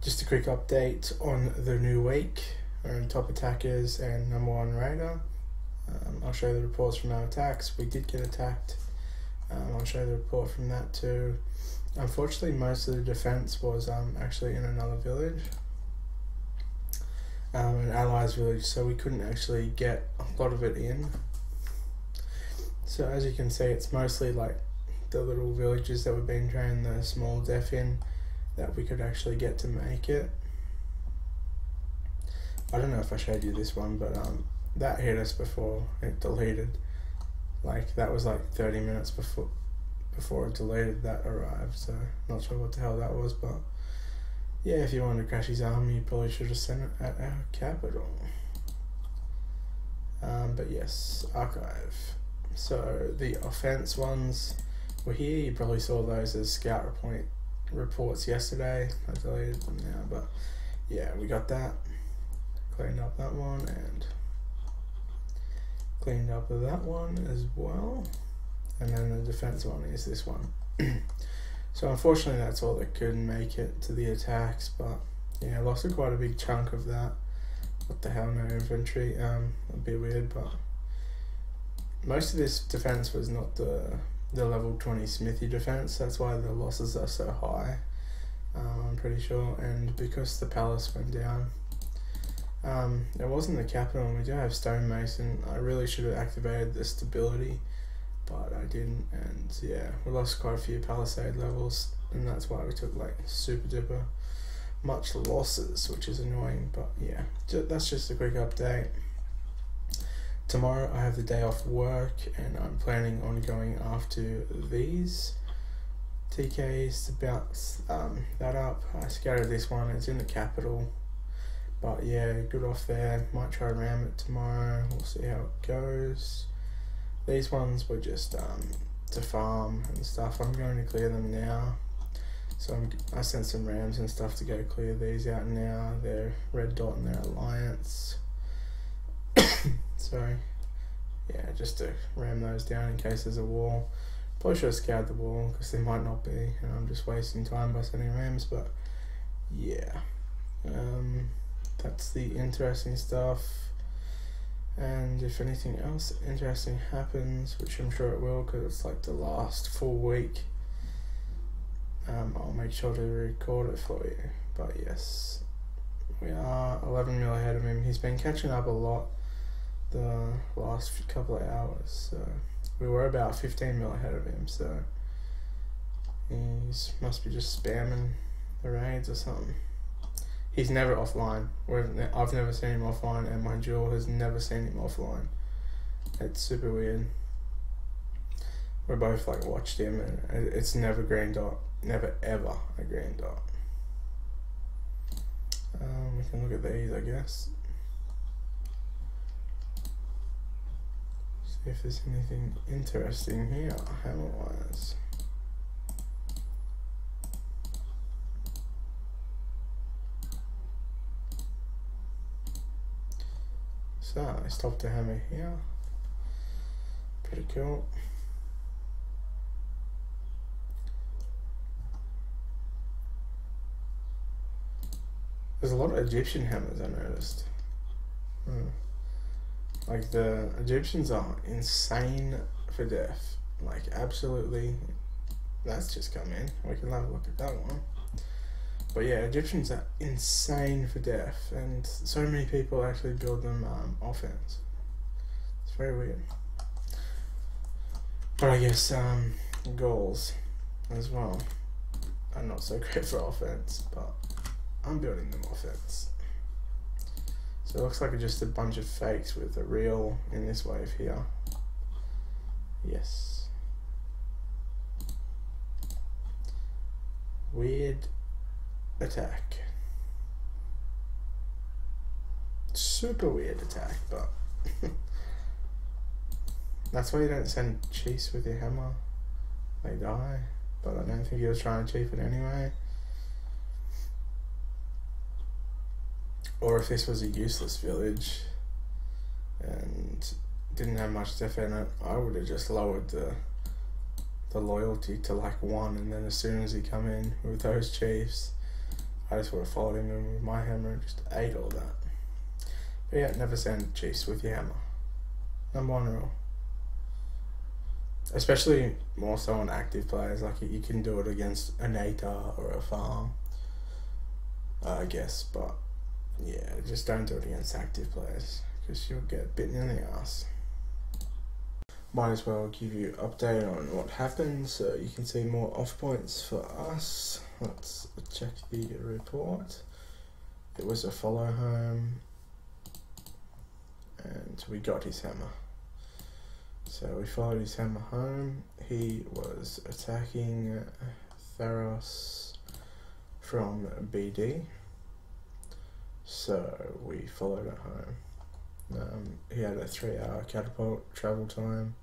Just a quick update on the new week. We're in top attackers and number 1 raider. I'll show you the reports from our attacks. We did get attacked. I'll show you the report from that too. Unfortunately, most of the defense was actually in another village, an allies village, so we couldn't actually get a lot of it in. So as you can see, it's mostly like the little villages that we've been trying the small def in that we could actually get to make it. I don't know if I showed you this one, but that hit us before it deleted. Like that was like 30 minutes before it deleted that arrived, so not sure what the hell that was, but yeah, if you wanted to crash his army, you probably should have sent it at our capital. But yes, archive. So the offense ones were here. You probably saw those as scout reports yesterday. I deleted them now, but yeah, we got that. Cleaned up that one and cleaned up that one as well. And then the defense one is this one. So unfortunately that's all that could make it to the attacks, but yeah, I lost quite a big chunk of that. What the hell, no infantry. A bit weird, but most of this defense was not the level 20 smithy defense. That's why the losses are so high, I'm pretty sure. And because the palace went down, it wasn't the capital, and we do have stonemason. I really should have activated the stability, but I didn't, and yeah, we lost quite a few palisade levels, and that's why we took like super duper much losses, which is annoying. But yeah, that's just a quick update. Tomorrow I have the day off work, and I'm planning on going after these TKs to bounce that up. I scouted this one, it's in the capital, but yeah, good off there. Might try to ram it tomorrow, we'll see how it goes. These ones were just to farm and stuff. I'm going to clear them now. So I sent some rams and stuff to go clear these out now. They're red dot in their alliance. Sorry. Yeah, just to ram those down in case there's a wall. Probably should have scoured the wall because there might not be, and I'm just wasting time by sending rams, but yeah. That's the interesting stuff. And if anything else interesting happens, which I'm sure it will because it's like the last full week, I'll make sure to record it for you. But yes, we are 11 mil ahead of him. He's been catching up a lot the last couple of hours, so we were about 15 mil ahead of him, so he must be just spamming the raids or something. He's never offline. I've never seen him offline, and my duel has never seen him offline. It's super weird. We're both like watched him, and it's never green dot. Never ever a green dot. We can look at these, I guess. See if there's anything interesting here, hammer-wise. So I stopped the hammer here. Pretty cool. There's a lot of Egyptian hammers, I noticed. Like the Egyptians are insane for def. Like absolutely. That's just come in. We can have a look at that one. But yeah, Egyptians are insane for def, and so many people actually build them offense. It's very weird. But I guess Gauls as well are not so great for offense, but I'm building them offense. So it looks like just a bunch of fakes with a real in this wave here. Yes. Weird attack. Super weird attack, but that's why you don't send chiefs with your hammer. They die, but I don't think he was trying to chief it anyway. Or if this was a useless village and didn't have much def in it, I would have just lowered the loyalty to like 1, and then as soon as he come in with those chiefs, I just would have followed him in with my hammer and just ate all that. But yeah, never send Chiefs with your hammer. Number 1 rule. Especially more so on active players, like you can do it against a Nata or a farm, I guess, but yeah, just don't do it against active players because you'll get bitten in the ass. Might as well give you an update on what happened so you can see more off points for us. Let's check the report. It was a follow home and we got his hammer. So we followed his hammer home. He was attacking Theros from BD. So we followed it home. He had a 3-hour catapult travel time.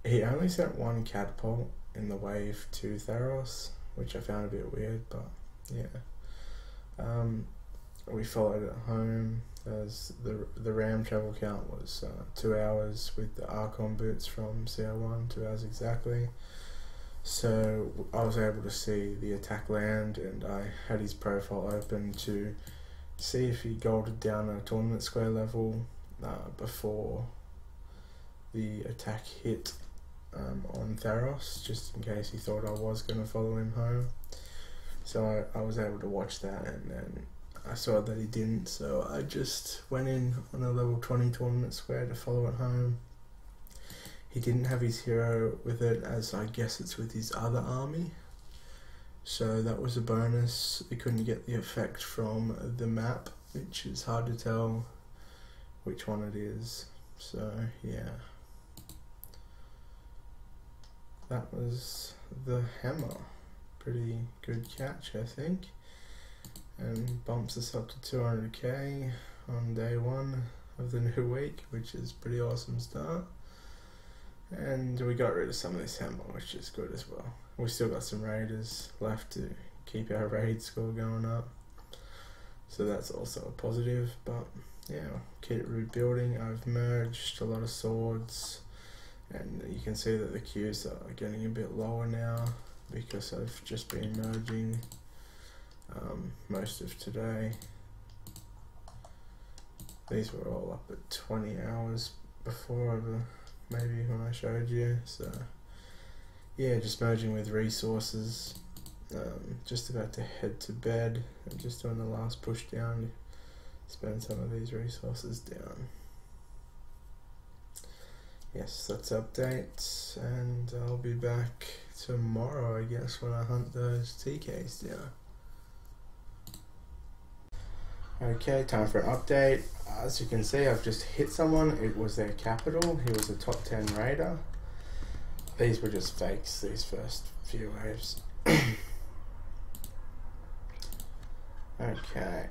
He only sent 1 catapult in the wave to Theros, which I found a bit weird, but yeah. We followed it home. As the ram travel count was 2 hours with the Archon boots from CR1, 2 hours exactly. So I was able to see the attack land, and I had his profile open to see if he golded down a tournament square level before the attack hit on Theros, just in case he thought I was going to follow him home. So I was able to watch that, and then I saw that he didn't, so I just went in on a level 20 tournament square to follow it home. He didn't have his hero with it, as I guess it's with his other army, so that was a bonus. He couldn't get the effect from the map, which is hard to tell which one it is, so yeah. That was the hammer. Pretty good catch, I think. And bumps us up to 200k on day 1 of the new week, which is pretty awesome start. And we got rid of some of this hammer, which is good as well. We still got some raiders left to keep our raid score going up, so that's also a positive. But yeah, keep rebuilding. I've merged a lot of swords, and you can see that the queues are getting a bit lower now because I've just been merging most of today. These were all up at 20 hours before, maybe when I showed you. So yeah, just merging with resources. Just about to head to bed. I'm just doing the last push down to spend some of these resources down. Yes, that's updates, and I'll be back tomorrow, I guess, when I hunt those TKs down. Okay, time for an update. As you can see, I've just hit someone. It was their capital. He was a top 10 raider. These were just fakes, these first few waves. Okay,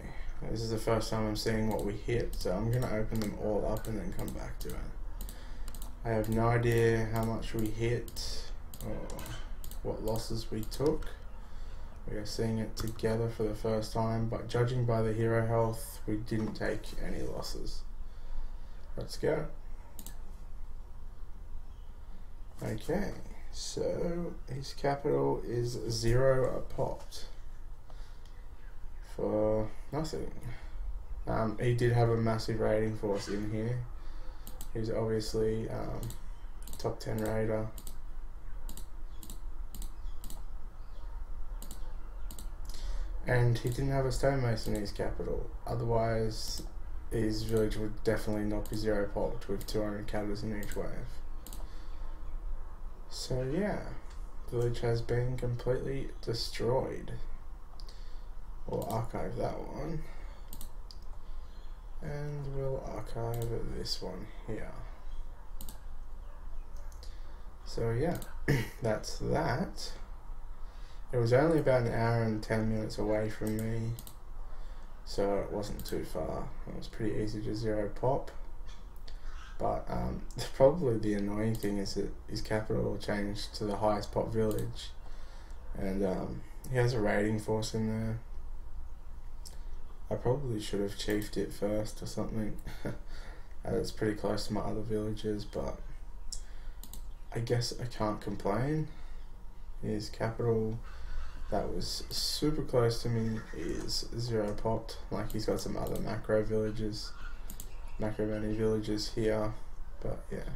this is the first time I'm seeing what we hit, so I'm going to open them all up and then come back to it. I have no idea how much we hit or what losses we took. We are seeing it together for the first time, but judging by the hero health, we didn't take any losses. Let's go. Okay, so his capital is 0 popped for nothing. He did have a massive raiding force in here. He's obviously top 10 raider. And he didn't have a stonemason in his capital. Otherwise, his village would definitely not be 0 popped with 200 cattles in each wave. So yeah, village has been completely destroyed. We'll archive that one. And we'll archive this one here. So yeah, that's that. It was only about an hour and 10 minutes away from me, so it wasn't too far. It was pretty easy to 0 pop. But probably the annoying thing is that his capital changed to the highest pop village, and he has a raiding force in there. I probably should have chiefed it first or something. It's pretty close to my other villages, but I guess I can't complain. His capital that was super close to me is 0 popped. Like, he's got some other macro many villages here, but yeah.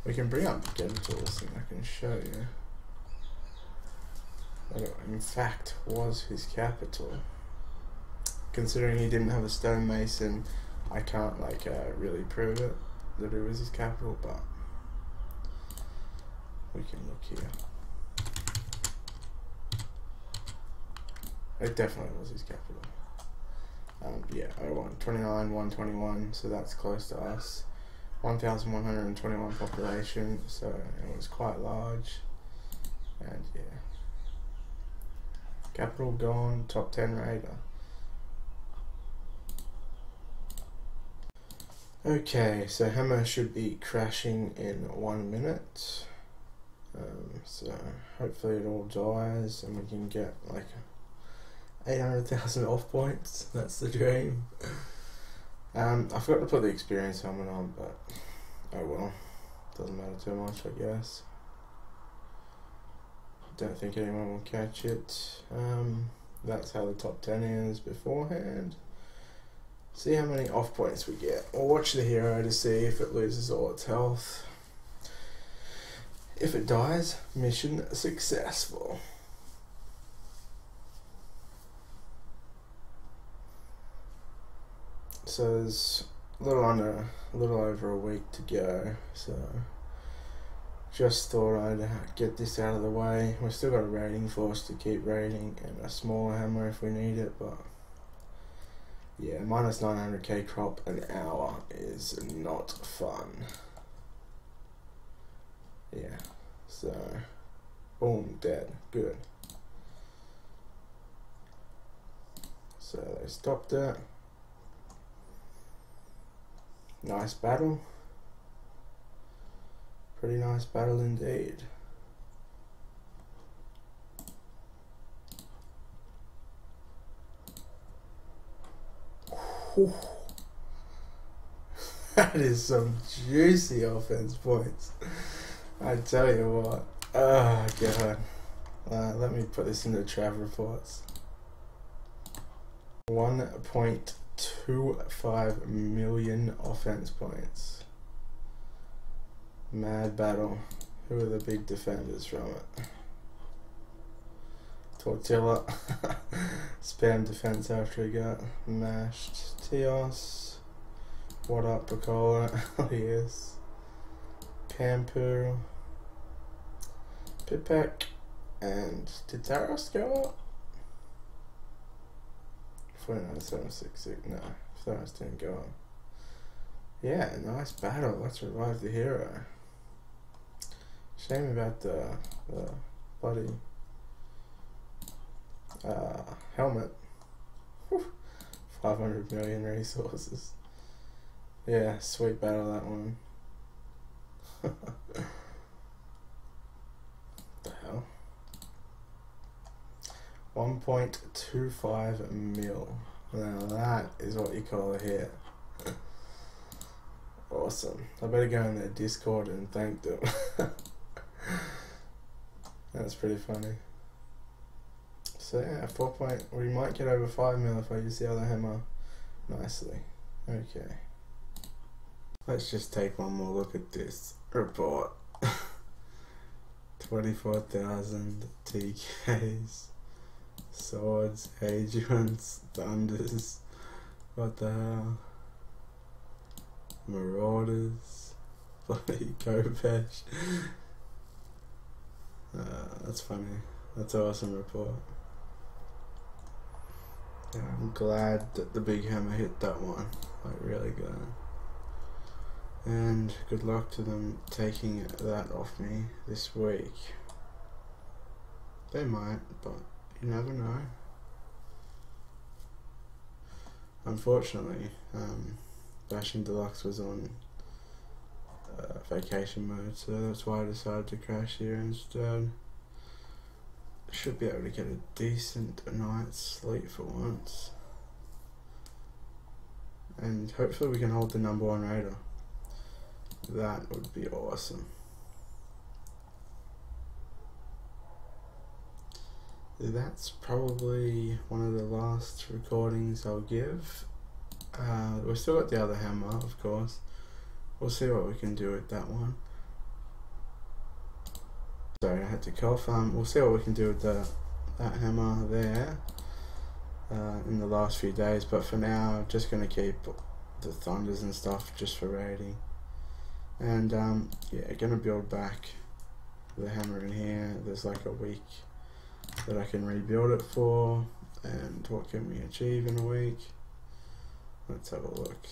We can bring up Genitals and I can show you that it in fact was his capital. Considering he didn't have a stonemason, I can't like really prove it that it was his capital, but we can look here. It definitely was his capital. Yeah, 29, 121, so that's close to us. 1,121 population, so it was quite large. And yeah. Capital gone, top 10 raider. Okay, so Hammer should be crashing in 1 minute. So hopefully it all dies and we can get like 800,000 off points. That's the dream. I forgot to put the experience helmet on, but oh well, doesn't matter too much, I guess. Don't think anyone will catch it. That's how the top 10 is beforehand. See how many off points we get. We'll watch the hero to see if it loses all its health. If it dies, mission successful. So there's a little over a week to go, so just thought I'd get this out of the way. We've still got a raiding force to keep raiding and a smaller hammer if we need it, but yeah, minus 900k crop an hour is not fun. Yeah, so boom, dead, good. So they stopped it. Nice battle. Pretty nice battle indeed. Whew. That is some juicy offense points. I tell you what. Oh god. Let me put this into Trav reports. 1.25 million offense points. Mad battle. Who are the big defenders from it? Tortilla. Spam defense after he got mashed. Teos. What up, Bacola? Yes. Pampu. Pipek. And did Taros go up? 49766. No, Taros didn't go up. Yeah, nice battle. Let's revive the hero. Shame about the bloody helmet. Whew. 500 million resources. Yeah, sweet battle that one. The hell? 1.25 mil. Now that is what you call a hit. Awesome. I better go in their Discord and thank them. That's pretty funny. So yeah, we might get over 5 mil if I use the other hammer nicely. Okay. Let's just take one more look at this report. 24,000 TKs, swords, agents, thunders, what the hell? Marauders, bloody Kopesh. That's funny. That's an awesome report. Yeah, I'm glad that the big hammer hit that one. Like, really glad. And good luck to them taking that off me this week. They might, but you never know. Unfortunately, Bashing Deluxe was on vacation mode, so that's why I decided to crash here instead. Should be able to get a decent night's sleep for once. And hopefully we can hold the #1 raider. That would be awesome. that's probably one of the last recordings I'll give. We've still got the other hammer, of course. We'll see what we can do with that one. Sorry, I had to cough. We'll see what we can do with that hammer there in the last few days, but for now I'm just going to keep the thunders and stuff just for raiding. And yeah, gonna build back the hammer in here. There's like a week that I can rebuild it for. And what can we achieve in a week? Let's have a look.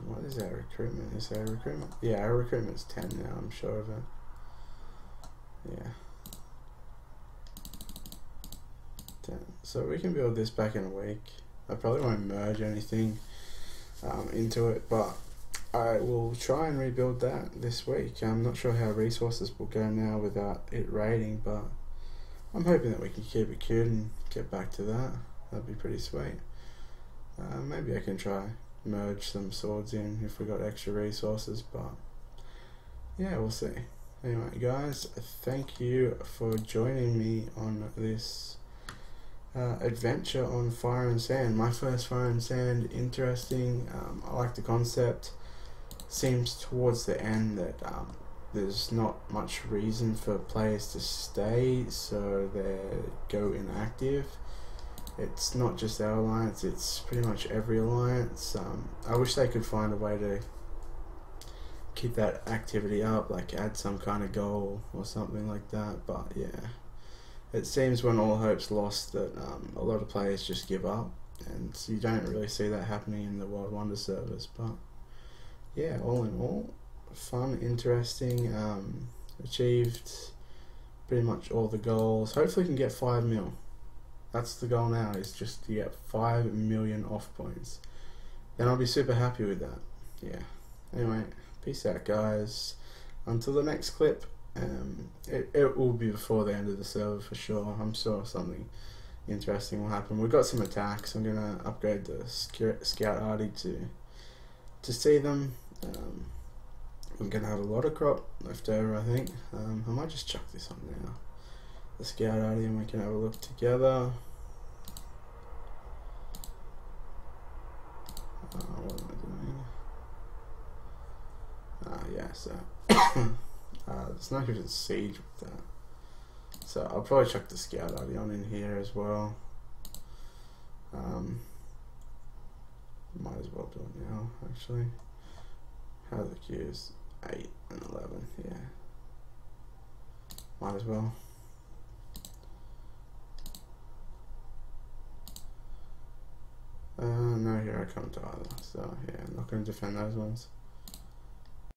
What is our recruitment? Is our recruitment? Yeah, our recruitment's 10 now, I'm sure of it. Yeah. 10. So we can build this back in a week. I probably won't merge anything into it, but I will try and rebuild that this week. I'm not sure how resources will go now without it raiding, but I'm hoping that we can keep it cute and get back to that. That'd be pretty sweet. Maybe I can try merge some swords in if we got extra resources, but yeah, we'll see. Anyway guys, thank you for joining me on this adventure on Fire and Sand. My first Fire and Sand. Interesting. I like the concept. Seems towards the end that there's not much reason for players to stay, so they go inactive. It's not just our alliance, it's pretty much every alliance. I wish they could find a way to keep that activity up, like add some kind of goal or something like that, but yeah. It seems when all hope's lost that a lot of players just give up, and you don't really see that happening in the World Wonder servers, but yeah, all in all, fun, interesting, achieved pretty much all the goals. Hopefully we can get 5 mil. That's the goal now, is just to get 5 million off points. Then I'll be super happy with that. Yeah. Anyway, peace out guys. Until the next clip. It will be before the end of the server for sure. I'm sure something interesting will happen. We've got some attacks. I'm going to upgrade the Scout Arty to see them. I'm going to have a lot of crop left over, I think. I might just chuck this on now. The Scout Arty, and we can have a look together. What am I doing? Yeah, so there's no good at siege with that. So I'll probably chuck the Scout Arty on in here as well. Might as well do it now, actually. How are the queues? 8 and 11, yeah. Might as well. No, here I come to either, so yeah, I'm not going to defend those ones.